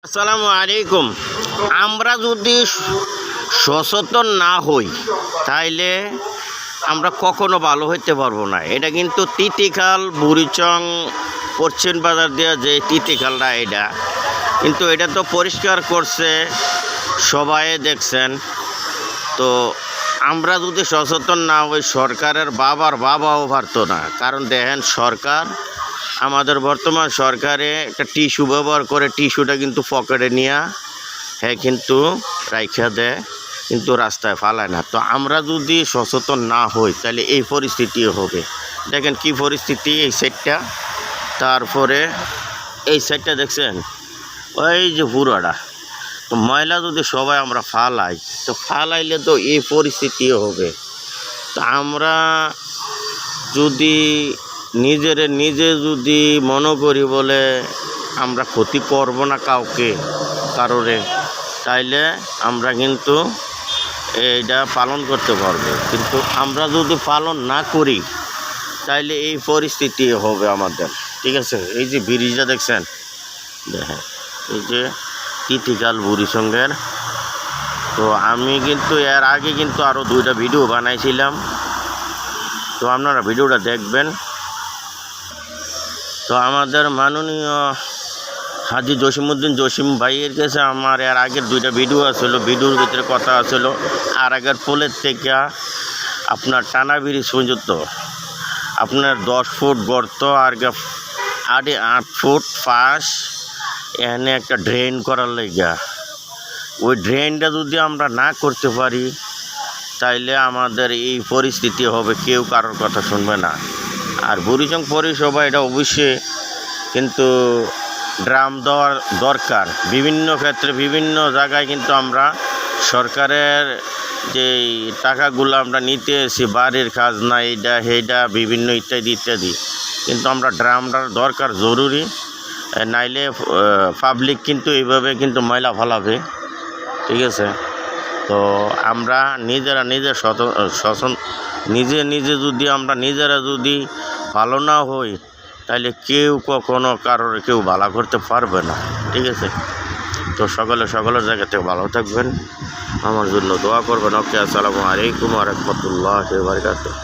আসসালামু আলাইকুম। আমরা যদি সচেতন না হই তাইলে আমরা কখনো ভালো হইতে পারবো না। এটা কিন্তু তিতিখাল বুড়িচং পশ্চিম বাজার দিয়ে যে তিতিখালটা এটা কিন্তু এটা তো পরিষ্কার করছে, সবাই দেখছেন। তো আমরা যদি সচেতন না হই সরকারের বাবাও পারতো না। কারণ দেখেন সরকার আমাদের বর্তমান সরকারে একটা টিস্যু ব্যবহার করে, টিস্যুটা কিন্তু পকেটে নিয়ে হ্যাঁ কিন্তু রাইখা দেয়, কিন্তু রাস্তায় ফালায় না। তো আমরা যদি সচেতন না হই তাহলে এই পরিস্থিতি হবে। দেখেন কি পরিস্থিতি এই সাইডটা, তারপরে এই সাইডটা দেখছেন ওই যে পুরোটা। তো ময়লা যদি সবাই আমরা ফালাই, তো ফালাইলে তো এই পরিস্থিতি হবে। তো আমরা যদি নিজে যদি মনে করি বলে আমরা ক্ষতি করব না কাউকে কারোরে, তাইলে আমরা কিন্তু এইটা পালন করতে পারবো। কিন্তু আমরা যদি পালন না করি তাইলে এই পরিস্থিতি হবে আমাদের। ঠিক আছে, এই যে ব্রিজটা দেখছেন, দেখেন এই যে তিতিখাল বুড়িচংয়ের। তো আমি কিন্তু এর আগে কিন্তু আরও 2টা ভিডিও বানাইছিলাম, তো আপনারা ভিডিওটা দেখবেন। তো আমাদের মাননীয় হাজী জসিমউদ্দিন জসিম ভাইয়ের কাছে আমার এর আগের 2টা ভিডিও আসলো, ভিডিওর ভিতরে কথা আসলো আর আগের পোলের থেকে আপনার টানা ব্রিজ পর্যন্ত আপনার 10 ফুট গর্ত আর 8 ফুট পাশ এখানে একটা ড্রেন করার লাগা। ওই ড্রেনটা যদি আমরা না করতে পারি তাইলে আমাদের এই পরিস্থিতি হবে, কেউ কারোর কথা শুনবে না। আর বুড়িচং পৌরসভা এটা অবশ্যই কিন্তু ড্রাম দেওয়ার দরকার। বিভিন্ন ক্ষেত্রে বিভিন্ন জায়গায় কিন্তু আমরা সরকারের যে টাকাগুলো আমরা নিতে এসি, বাড়ির খাজনা এইটা সেইটা বিভিন্ন ইত্যাদি, কিন্তু আমরা ড্রামটার দরকার জরুরি। নাইলে পাবলিক কিন্তু এইভাবে কিন্তু ময়লা ফেলাবে। ঠিক আছে, তো আমরা নিজে যদি আমরা নিজেরা যদি ভালো না হই তাহলে কেউ কখনো কারোর কেউ ভালো করতে পারবে না। ঠিক আছে, তো সকলের জায়গা থেকে ভালো থাকবেন, আমার জন্য দোয়া করবেন। ওকে, আসসালামু আলাইকুম ওয়া রাহমাতুল্লাহি ওয়া বারাকাতুহু।